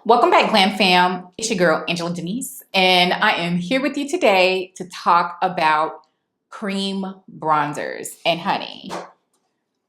Welcome back, GlamFam. It's your girl, Angela Denise, and I am here with you today to talk about cream bronzers. And honey,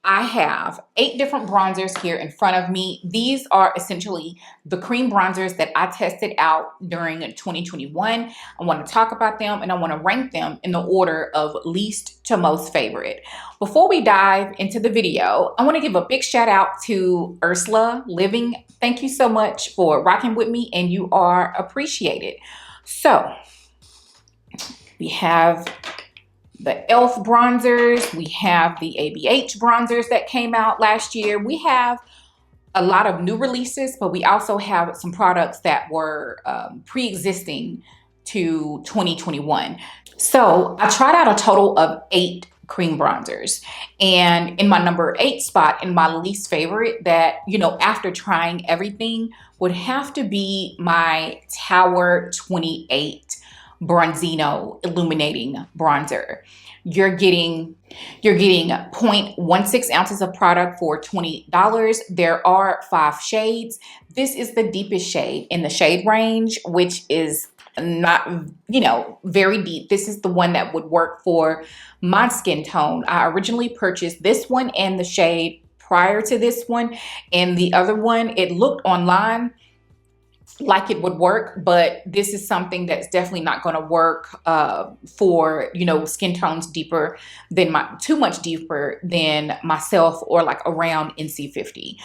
I have 8 different bronzers here in front of me. These are essentially the cream bronzers that I tested out during 2021. I want to talk about them and I want to rank them in the order of least to most favorite. Before we dive into the video, I want to give a big shout out to Ursula Living. Thank you so much for rocking with me, and you are appreciated. So we have the e.l.f. bronzers, we have the ABH bronzers that came out last year. We have a lot of new releases, but we also have some products that were pre-existing to 2021. So I tried out a total of 8 cream bronzers, and in my number 8 spot, in my least favorite, that, you know, after trying everything, would have to be my Tower 28 Bronzino Illuminating Bronzer. You're getting 0.16 ounces of product for $20. There are 5 shades. This is the deepest shade in the shade range, which is not, you know, very deep. This is the one that would work for my skin tone. I originally purchased this one and the shade prior to this one, and the other one, it looked online like it would work, but this is something that's definitely not going to work for, you know, skin tones deeper than too much deeper than myself, or like around NC50,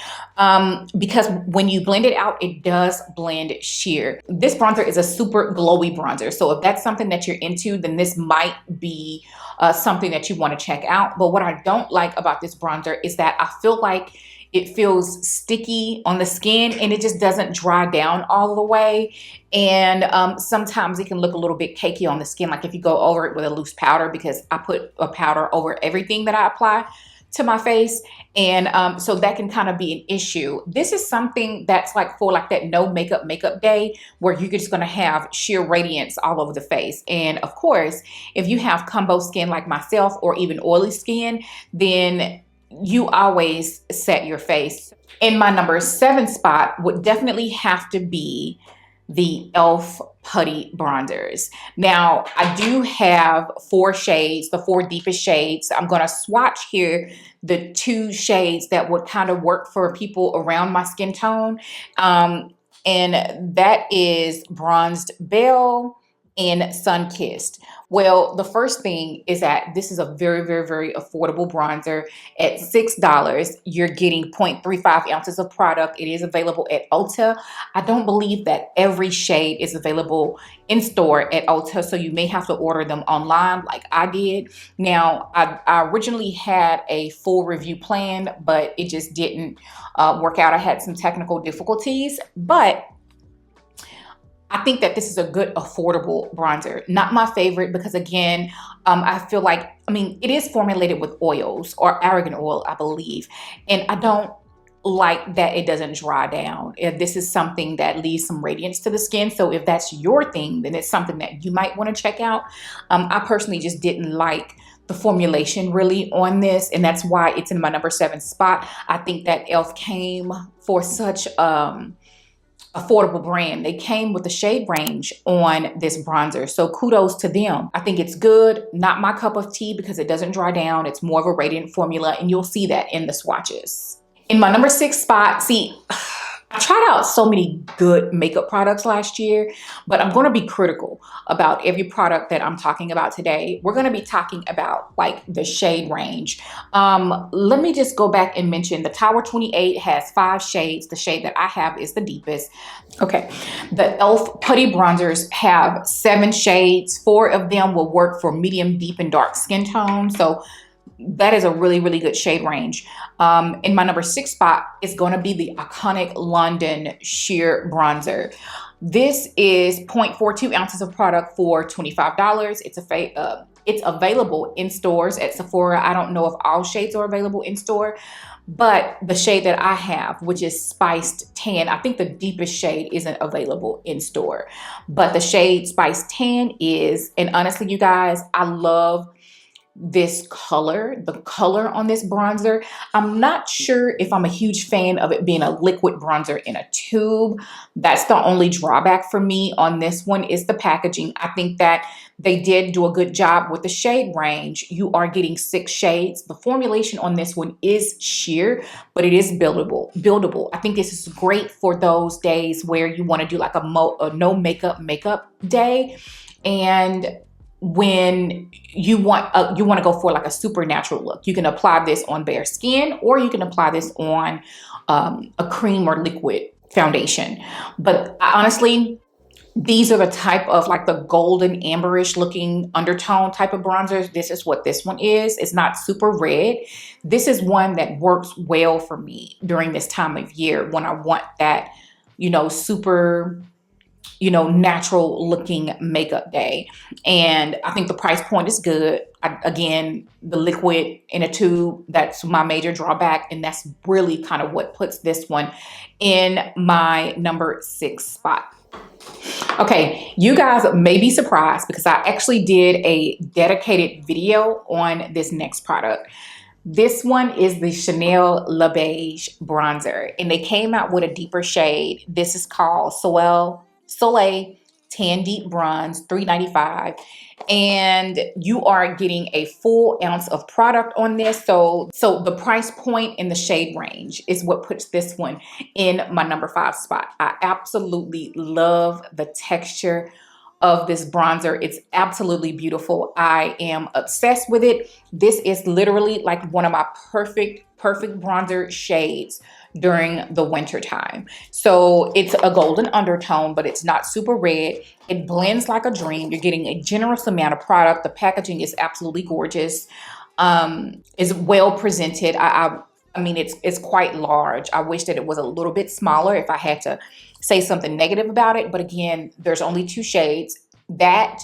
because when you blend it out, it does blend sheer. This bronzer is a super glowy bronzer, so if that's something that you're into, then this might be something that you want to check out. But what I don't like about this bronzer is that I feel like it feels sticky on the skin and it just doesn't dry down all the way. And sometimes it can look a little bit cakey on the skin, like if you go over it with a loose powder, because I put a powder over everything that I apply to my face. And so that can kind of be an issue. This is something that's like for like that no makeup day, where you're just going to have sheer radiance all over the face. And of course, if you have combo skin like myself, or even oily skin, then you always set your face. In my number 7 spot would definitely have to be the e.l.f. Putty bronzers. Now, I do have 4 shades, the 4 deepest shades. I'm going to swatch here the 2 shades that would kind of work for people around my skin tone. And that is Bronzed Belle and Sun-Kissed. Well, the first thing is that this is a very, very, very affordable bronzer. At $6, you're getting 0.35 ounces of product. It is available at Ulta. I don't believe that every shade is available in store at Ulta, so you may have to order them online like I did. Now, I originally had a full review planned, but it just didn't work out. I had some technical difficulties, but I think that this is a good affordable bronzer. Not my favorite because, again, I feel like, I mean, it is formulated with oils, or argan oil, I believe. And I don't like that it doesn't dry down. This is something that leaves some radiance to the skin. So if that's your thing, then it's something that you might want to check out. I personally just didn't like the formulation really on this, and that's why it's in my number 7 spot. I think that e.l.f. came for such affordable brand. They came with the shade range on this bronzer, so kudos to them. I think it's good. Not my cup of tea because it doesn't dry down. It's more of a radiant formula, and you'll see that in the swatches. In my number 6 spot, see, I tried out so many good makeup products last year, but I'm going to be critical about every product that I'm talking about today. We're going to be talking about like the shade range. Let me just go back and mention the Tower 28 has 5 shades. The shade that I have is the deepest. Okay, the e.l.f. Putty bronzers have 7 shades. 4 of them will work for medium, deep, and dark skin tone. So that is a really, really good shade range. In my number 6 spot is going to be the iconic London Sheer Bronzer. This is 0.42 ounces of product for $25. It's available in stores at Sephora. I don't know if all shades are available in store, but the shade that I have, which is Spiced Tan, I think the deepest shade isn't available in store, but the shade Spiced Tan is. And honestly, you guys, I love this color, the color on this bronzer. I'm not sure if I'm a huge fan of it being a liquid bronzer in a tube. That's the only drawback for me on this one, is the packaging. I think that they did do a good job with the shade range. You are getting 6 shades. The formulation on this one is sheer, but it is buildable. I think this is great for those days where you want to do like a no makeup day, and when you want to go for like a super natural look. You can apply this on bare skin, or you can apply this on a cream or liquid foundation. But honestly, these are the type of like the golden amberish looking undertone type of bronzers. This is what this one is. It's not super red. This is one that works well for me during this time of year when I want that, super, natural looking makeup day. And I think the price point is good. Again, the liquid in a tube, that's my major drawback. And that's really kind of what puts this one in my number 6 spot. Okay, you guys may be surprised because I actually did a dedicated video on this next product. This one is the Chanel Le Beige bronzer, and they came out with a deeper shade. This is called Soleil Tan Deep Bronze, $3.95. And you are getting a full ounce of product on this. So the price point and the shade range is what puts this one in my number 5 spot. I absolutely love the texture of this bronzer. It's absolutely beautiful. I am obsessed with it. This is literally like one of my perfect bronzer shades during the winter time. So it's a golden undertone, but it's not super red. It blends like a dream. You're getting a generous amount of product. The packaging is absolutely gorgeous. Is well presented. I mean, it's quite large. I wish that it was a little bit smaller if I had to say something negative about it. But again, there's only 2 shades. That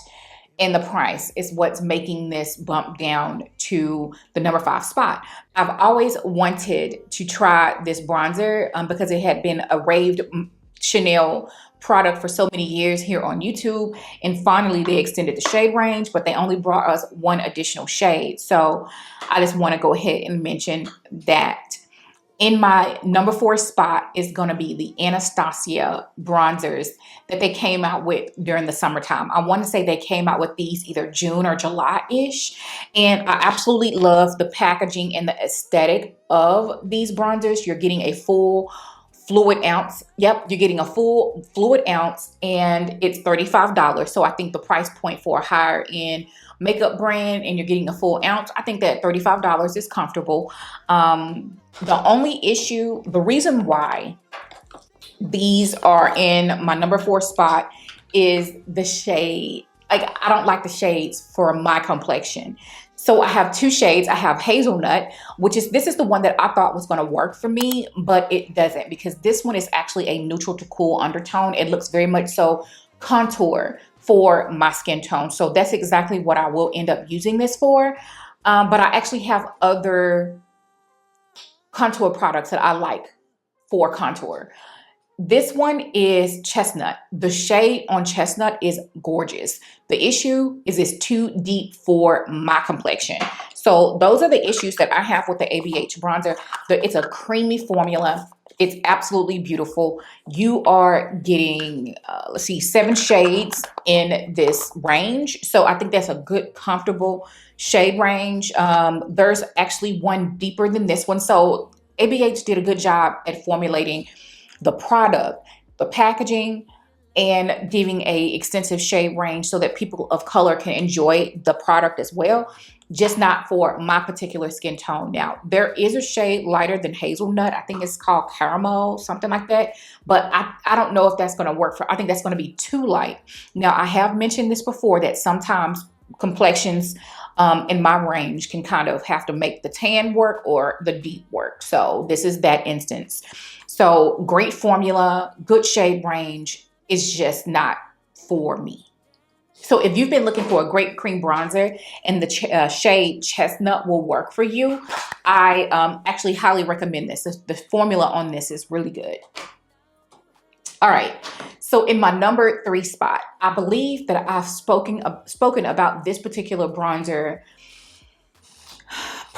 and the price is what's making this bump down to the number 5 spot. I've always wanted to try this bronzer because it had been a raved Chanel product for so many years here on YouTube. And finally, they extended the shade range, but they only brought us 1 additional shade. So I just want to go ahead and mention that. In my number 4 spot is going to be the Anastasia bronzers that they came out with during the summertime. I want to say they came out with these either June or July-ish. And I absolutely love the packaging and the aesthetic of these bronzers. You're getting a full fluid ounce. Yep, you're getting a full fluid ounce, and it's $35. So I think the price point for a higher end makeup brand, and you're getting a full ounce, I think that $35 is comfortable. The only issue, the reason why these are in my number 4 spot is the shade. Like, I don't like the shades for my complexion. So I have 2 shades. I have Hazelnut, this is the one that I thought was going to work for me, but it doesn't, because this one is actually a neutral to cool undertone. It looks very much so contour for my skin tone. So that's exactly what I will end up using this for. But I actually have other contour products that I like for contour. This one is Chestnut. The shade on Chestnut is gorgeous. The issue is it's too deep for my complexion. So those are the issues that I have with the ABH bronzer. It's a creamy formula. It's absolutely beautiful. You are getting, 7 shades in this range. So I think that's a good, comfortable shade range. There's actually one deeper than this one. So ABH did a good job at formulating the product, the packaging, and giving a extensive shade range so that people of color can enjoy the product as well, just not for my particular skin tone. Now, there is a shade lighter than Hazelnut. I think it's called Caramel, something like that. But I don't know if that's going to work I think that's going to be too light. Now, I have mentioned this before that sometimes complexions in my range can kind of have to make the tan work or the deep work. So this is that instance. So great formula, good shade range, is just not for me. So if you've been looking for a great cream bronzer and the shade Chestnut will work for you, I actually highly recommend this. The formula on this is really good. All right. So in my number 3 spot, I believe that I've spoken about this particular bronzer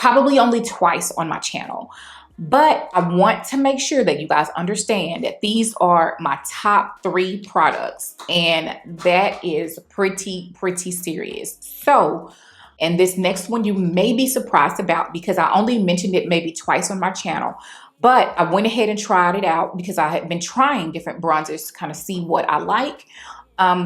probably only twice on my channel. But I want to make sure that you guys understand that these are my top 3 products, and that is pretty serious. So, and this next one you may be surprised about because I only mentioned it maybe twice on my channel, but I went ahead and tried it out because I had been trying different bronzers to kind of see what I like.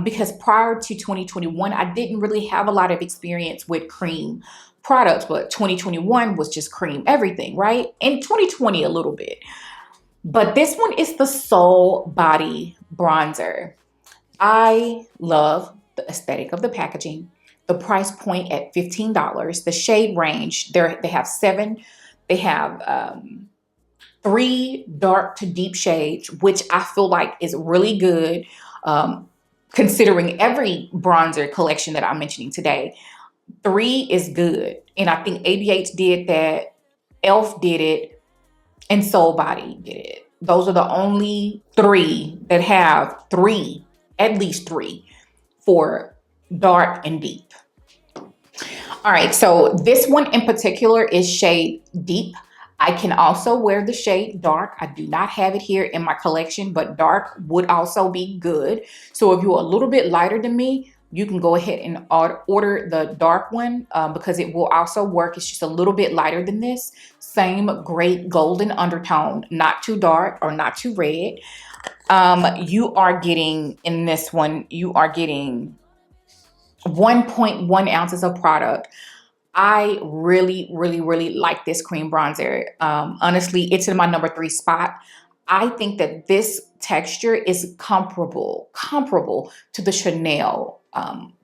Because prior to 2021, I didn't really have a lot of experience with cream products, but 2021 was just cream everything, right? And 2020 a little bit. But this one is the Soul Body Bronzer. I love the aesthetic of the packaging, the price point at $15, the shade range. They have 7. They have 3 dark to deep shades, which I feel like is really good, considering every bronzer collection that I'm mentioning today. 3 is good. And I think ABH did that, e.l.f. did it, and Soul Body did it. Those are the only 3 that have 3, at least 3, for dark and deep. All right, so this one in particular is shade deep. I can also wear the shade dark. I do not have it here in my collection, but dark would also be good. So if you're a little bit lighter than me, you can go ahead and order the dark one because it will also work. It's just a little bit lighter than this. Same great golden undertone, not too dark or not too red. You are getting, in this one, you are getting 1.1 ounces of product. I really like this cream bronzer. Honestly, it's in my number 3 spot. I think that this texture is comparable to the Chanel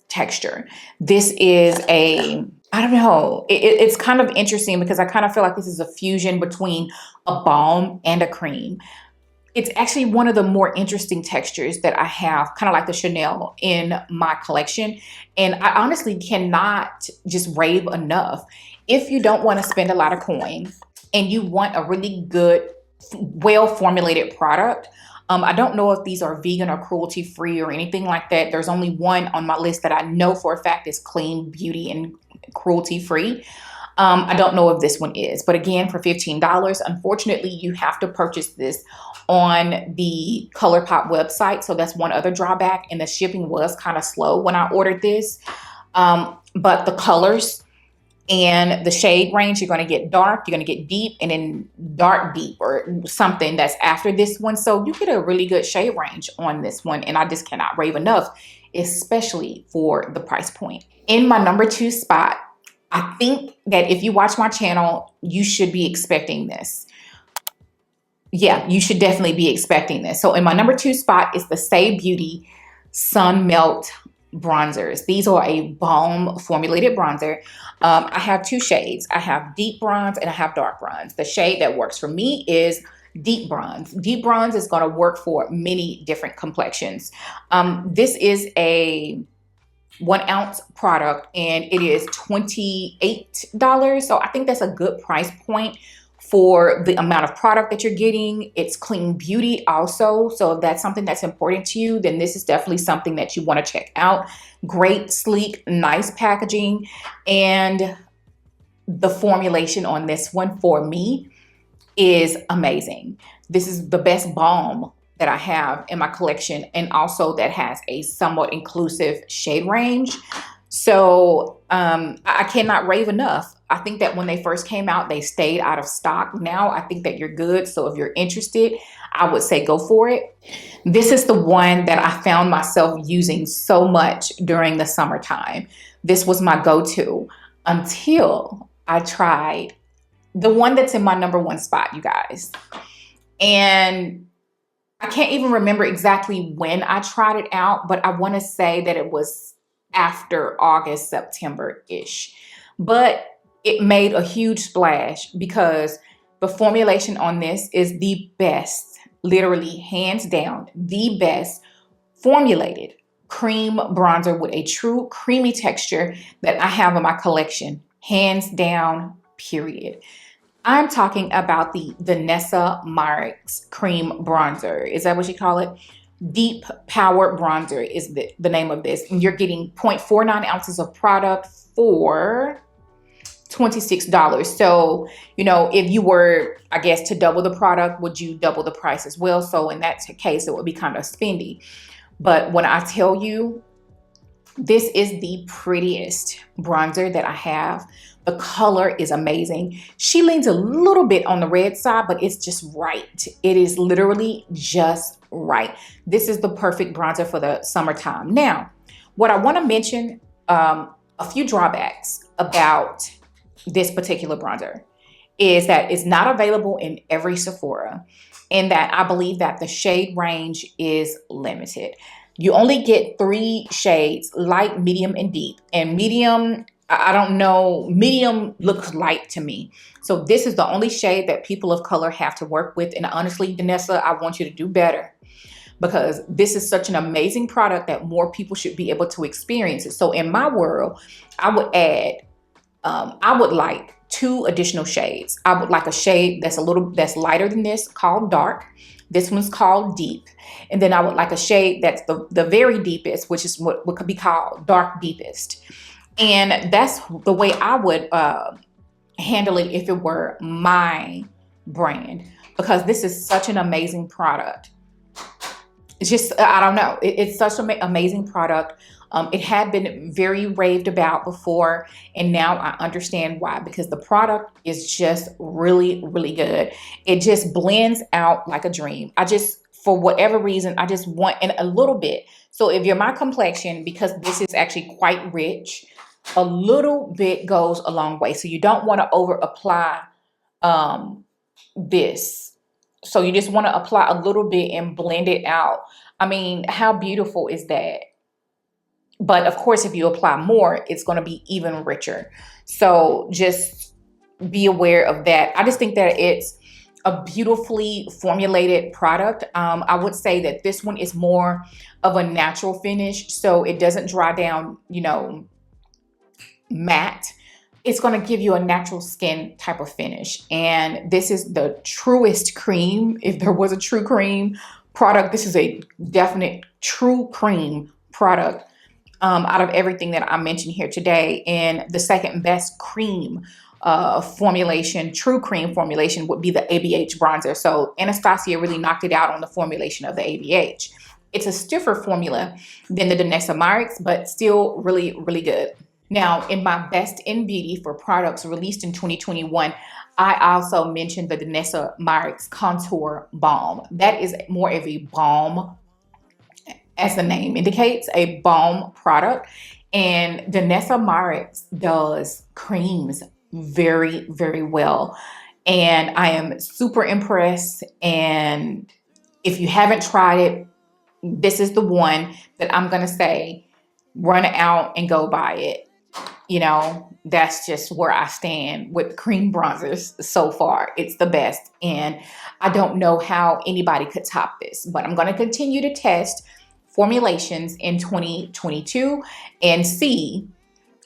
texture. This is I don't know, it's kind of interesting because I kind of feel like this is a fusion between a balm and a cream. It's actually one of the more interesting textures that I have, kind of like the Chanel, in my collection. And I honestly cannot just rave enough. If you don't want to spend a lot of coin and you want a really good, well-formulated product, I don't know if these are vegan or cruelty-free or anything like that. There's only one on my list that I know for a fact is clean, beauty, and cruelty-free. I don't know if this one is, but again, for $15, unfortunately, you have to purchase this on the ColourPop website. So that's one other drawback, and the shipping was kind of slow when I ordered this. But the colors and the shade range, you're going to get dark, you're going to get deep, and then dark deep or something that's after this one. So you get a really good shade range on this one, and I just cannot rave enough, especially for the price point. In my number 2 spot, I think that if you watch my channel, you should be expecting this. Yeah, you should definitely be expecting this. So in my number 2 spot is the Say Beauty Sun Melt Bronzers. These are a balm formulated bronzer. I have 2 shades. I have deep bronze and I have dark bronze. The shade that works for me is deep bronze. Deep bronze is going to work for many different complexions. This is a 1 ounce product and it is $28. So I think that's a good price point for the amount of product that you're getting. It's clean beauty also. So if that's something that's important to you, then this is definitely something that you want to check out. Great, sleek, nice packaging. And the formulation on this one for me is amazing. This is the best balm that I have in my collection, and also that has a somewhat inclusive shade range. So I cannot rave enough. I think that when they first came out, they stayed out of stock. Now I think that you're good. So if you're interested, I would say go for it. This is the one that I found myself using so much during the summertime. This was my go-to until I tried the one that's in my number 1 spot, you guys. And I can't even remember exactly when I tried it out, but I want to say that it was after August, September-ish. But it made a huge splash because the formulation on this is the best, literally hands down, the best formulated cream bronzer with a true creamy texture that I have in my collection, hands down, period. I'm talking about the Danessa Myricks cream bronzer. Is that what you call it? Deep Power Bronzer is the name of this. And you're getting 0.49 ounces of product for $26. So, you know, if you were, I guess, to double the product, would you double the price as well? So in that case, it would be kind of spendy. But when I tell you, this is the prettiest bronzer that I have. The color is amazing. She leans a little bit on the red side, but it's just right. It is literally just right. This is the perfect bronzer for the summertime. Now, what I want to mention, a few drawbacks about this particular bronzer is that it's not available in every Sephora, and that I believe that the shade range is limited. You only get 3 shades, light, medium, and deep. And medium, I don't know, medium looks light to me. So this is the only shade that people of color have to work with. And honestly, Danessa, I want you to do better, because this is such an amazing product that more people should be able to experience it. So in my world, I would add, I would like 2 additional shades. I would like a shade that's that's lighter than this, called dark. This one's called deep. And then I would like a shade that's the very deepest, which is what could be called dark deepest. And that's the way I would handle it if it were my brand, because this is such an amazing product. It's just, I don't know. It's such an amazing product. It had been very raved about before, and now I understand why, because the product is just really, really good. It just blends out like a dream. For whatever reason, I just want in a little bit. So if you're my complexion, because this is actually quite rich, a little bit goes a long way. So you don't want to over apply this. So you just want to apply a little bit and blend it out. I mean, how beautiful is that? But of course, if you apply more, it's going to be even richer. So just be aware of that. I just think that it's a beautifully formulated product. I would say that this one is more of a natural finish, so it doesn't dry down, you know, matte. It's going to give you a natural skin type of finish. And this is the truest cream. If there was a true cream product, this is a definite true cream product out of everything that I mentioned here today. And the second best cream formulation, true cream formulation, would be the ABH bronzer. So Anastasia really knocked it out on the formulation of the ABH. It's a stiffer formula than the Danessa Myricks, but still really, really good. Now, in my best in beauty for products released in 2021, I also mentioned the Danessa Myricks Contour Balm. That is more of a balm, as the name indicates, a balm product. And Danessa Myricks does creams very, very well. And I am super impressed. And if you haven't tried it, this is the one that I'm going to say, run out and go buy it. You know, that's just where I stand with cream bronzers so far. It's the best. And I don't know how anybody could top this, but I'm going to continue to test formulations in 2022 and see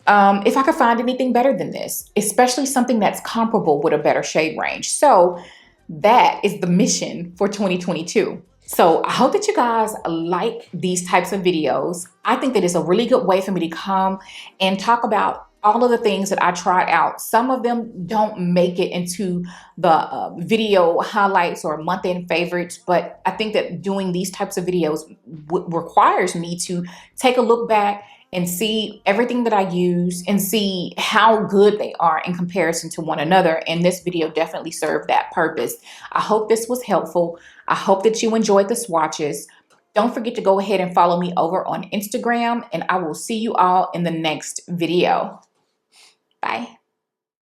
if I could find anything better than this, especially something that's comparable with a better shade range. So that is the mission for 2022. So I hope that you guys like these types of videos. I think that it's a really good way for me to come and talk about all of the things that I tried out. Some of them don't make it into the video highlights or month-end favorites, but I think that doing these types of videos requires me to take a look back and see everything that I use and see how good they are in comparison to one another. And this video definitely served that purpose. I hope this was helpful. I hope that you enjoyed the swatches. Don't forget to go ahead and follow me over on Instagram, and I will see you all in the next video. Bye.